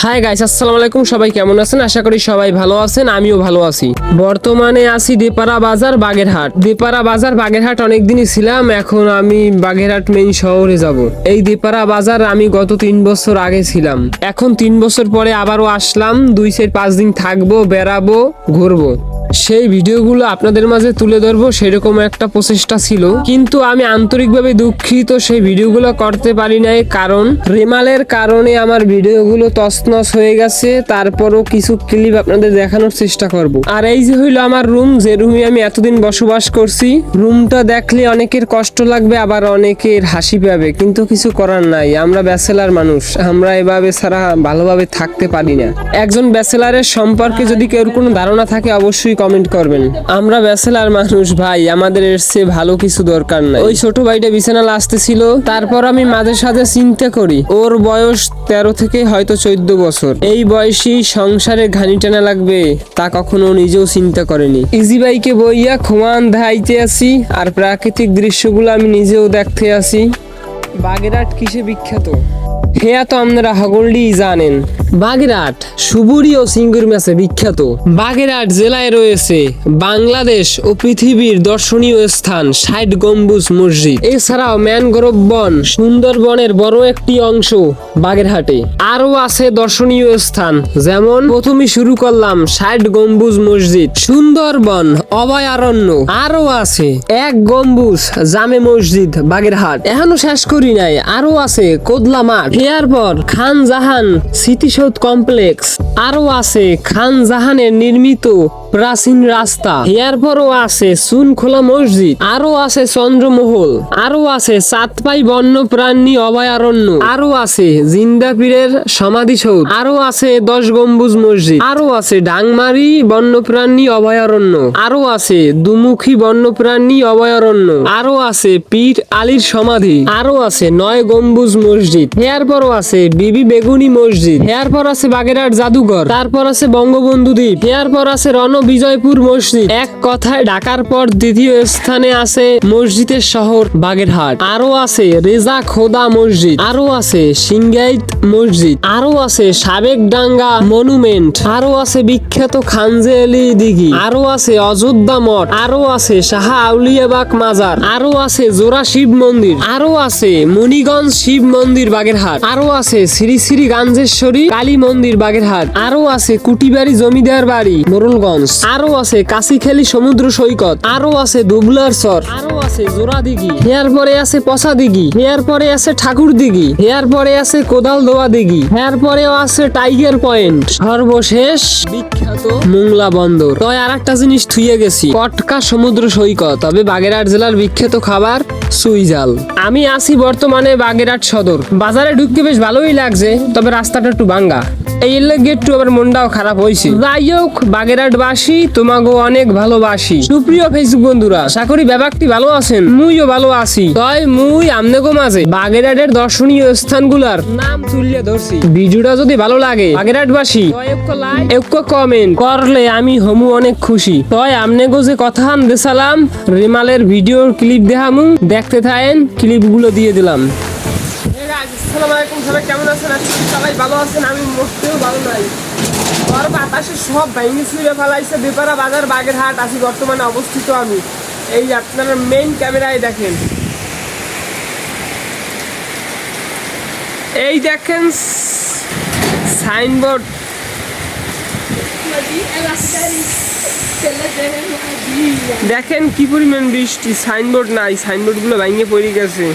Hi guys, আসসালামু আলাইকুম। সবাই কেমন আছেন? আশা করি সবাই ভালো আছেন, আমিও ভালো আছি। বর্তমানে আছি দেপাড়া বাজার বাগেরহাট। দেপাড়া বাজার বাগেরহাট অনেকদিনই ছিলাম, এখন আমি বাগেরহাট মেইন শহরে যাব। এই দেপাড়া বাজার আমি গত 3 বছর আগে ছিলাম, এখন 3 বছর পরে আবারও আসলাম। 2-5 দিন থাকবো, বেড়াবো, ঘুরবো। সেই ভিডিওগুলো আপনাদের মাঝে তুলে ধরবো সেরকম একটা প্রচেষ্টা ছিল, কিন্তু আমি আন্তরিকভাবে দুঃখিত সেই ভিডিওগুলো করতে পারি নাই, কারণ রেমালের কারণে আমার ভিডিওগুলো তছনছ হয়ে গেছে। তারপরও কিছু ক্লিপ আপনাদের দেখানোর চেষ্টা করব। আর এই যে হইলো আমার রুম, যে রুমে আমি এতদিন বসবাস করছি। রুমটা দেখলে অনেকের কষ্ট লাগবে, আবার অনেকের হাসি পাবে, কিন্তু কিছু করার নাই। আমরা ব্যাচেলার মানুষ, আমরা এভাবে ছাড়া ভালোভাবে থাকতে পারি না। একজন ব্যাচেলারের সম্পর্কে যদি কেউ কোনো ধারণা থাকে অবশ্যই কমেন্ট করবেন। আমরা ব্যাচেলার মানুষ ভাই, আমাদের এর চেয়ে ভালো কিছু দরকার নাই। ওই ছোট ভাইটা বিছানা আসতেছিল, তারপর আমি মাঝে সাঝে চিন্তা করি ওর বয়স 13 থেকে হয়তো 14 বছর। এই বয়সী সংসারে ঘানি টানা লাগবে তা কখনো নিজেও চিন্তা করেনি। ইজি বাইকে বইয়া খোয়ান ধাইতে আসি, আর প্রাকৃতিক দৃশ্যগুলো আমি নিজেও দেখতে আসি। বাগেরহাট কিসে বিখ্যাত হেয়া তো আপনারা সকলেই জানেন। বাগেরহাট সুবুরি ও চিংড়ি মাছে বিখ্যাত। বাগেরহাট জেলায় রয়েছে বাংলাদেশ ও পৃথিবীর দর্শনীয় স্থান 60 গম্বুজ মসজিদ। এছাড়াও ম্যানগ্রোভ বন, সুন্দরবনের বড় একটি অংশ বাগেরহাটে। আরো আছে দর্শনীয় স্থান, যেমন প্রথমে শুরু করলাম 60 গম্বুজ মসজিদ, সুন্দরবন অভয়ারণ্য, আরো আছে 1 গম্বুজ জামে মসজিদ বাগেরহাট। এখনো শেষ করি নাই, আরো আছে কোদলা মাঠ, এরপর খান জাহান স্মৃতিসৌধ কমপ্লেক্স, আরো আছে খান জাহানের নির্মিত প্রাচীন রাস্তা, এরপরও আছে চুনখোলা মসজিদ, আরো আছে চন্দ্রমহল, আরো আছে চাঁদপাই বন্যপ্রাণী অভয়ারণ্য, আরো আছে জিন্দাপীরের সমাধিসৌধ, আরো আছে 10 গম্বুজ মসজিদ, আরো আছে ডাংমারি বন্যপ্রাণী অভয়ারণ্য, আরো আছে দুমুখী বন্যপ্রাণী অভয়ারণ্য, আরো আছে পীর আলীর সমাধি, আরো আছে 9 গম্বুজ মসজিদ, এরপরও আছে বিবি বেগুনি মসজিদ, এরপর আছে বাগেরহাট জাদুঘর, তারপর আছে বঙ্গবন্ধু দ্বীপ, এরপর আছে রণ বিজয়পুর মসজিদ। এক কথায় ঢাকার পর দ্বিতীয় স্থানে আছে মসজিদের শহর বাগেরহাট। আরো আছে রেজা খোদা মসজিদ, আরো আছে সিংগাইত মসজিদ, আরো আছে সাবেকডাঙ্গা মনুমেন্ট, আরো আছে বিখ্যাত খানজেলি দিঘি, আরো আছে অযোধ্যা মঠ, আরো আছে শাহ আউলিয়াবাগ মাজার, আরো আছে জোড়া শিব মন্দির, আরো আছে মুনিগঞ্জ শিব মন্দির বাগেরহাট, আরো আছে শ্রী শ্রী গাঞ্জেশ্বরী কালী মন্দির বাগেরহাট, আরো আছে কুটিবাড়ি জমিদার বাড়ি মোরলগঞ্জ, আরো আছে কাশিখালী সমুদ্র সৈকত, আরো আছে দুবলার চর, আরো আছে জোড়া দিঘি, এরপরে আছে পচা দিঘি, এরপরে আছে ঠাকুর দিঘি, এরপরে আছে কোদাল দোয়া দিঘি, এরপরেও আছে টাইগার পয়েন্ট, সর্বশেষ বিখ্যাত মোংলা বন্দর। তো আর একটা জিনিস থুয়ে গেছি, কটকা সমুদ্র সৈকত। তবে বাগেরহাট জেলার বিখ্যাত খাবার সুইজাল। আমি আছি বর্তমানে বাগেরহাট সদর বাজারে। ঢুকতে বেশ ভালোই লাগছে, তবে রাস্তাটা একটু ভাঙ্গা, এই লেগে একটু আবার মনটাও খারাপ হয়েছে। যাই হোক, বাগেরহাটবাসী তোমাকে অনেক ভালোবাসি। সুপ্রিয় ফেসবুক বন্ধুরা, আশা করি ব্যাপারটি ভালো আছেন, মুইও ভালো আছি। তাই মুই আমনেগো মাঝে বাগেরহাটের দর্শনীয় স্থানগুলার নাম তুলে ধরছি। ভিডিওটা যদি ভালো লাগে বাগেরহাটবাসী এক কমেন্ট করলে আমি হমু অনেক খুশি। তাই আমনেগো যে কথা দেখালাম রেমালের ভিডিওর ক্লিপ দেখামু, দেখতে থাকেন, ক্লিপগুলো দিয়ে দিলাম। আসসালামু আলাইকুম, সবাই কেমন আছেন? সবাই ভালো আছেন, আমি মোটেও ভালো নাই। আর বাতাসে সব ভেঙে ছুঁড়ে ফেলাইছে। দেপাড়া বাজার বাগেরহাট আছি বর্তমানে অবস্থিত আমি। এই আপনারা মেইন ক্যামেরায় দেখেন, এই দেখেন সাইনবোর্ড, দেখেন কি পরিমাণ বৃষ্টি। সাইনবোর্ড নাই, সাইনবোর্ড গুলো ভেঙে পড়ে গেছে।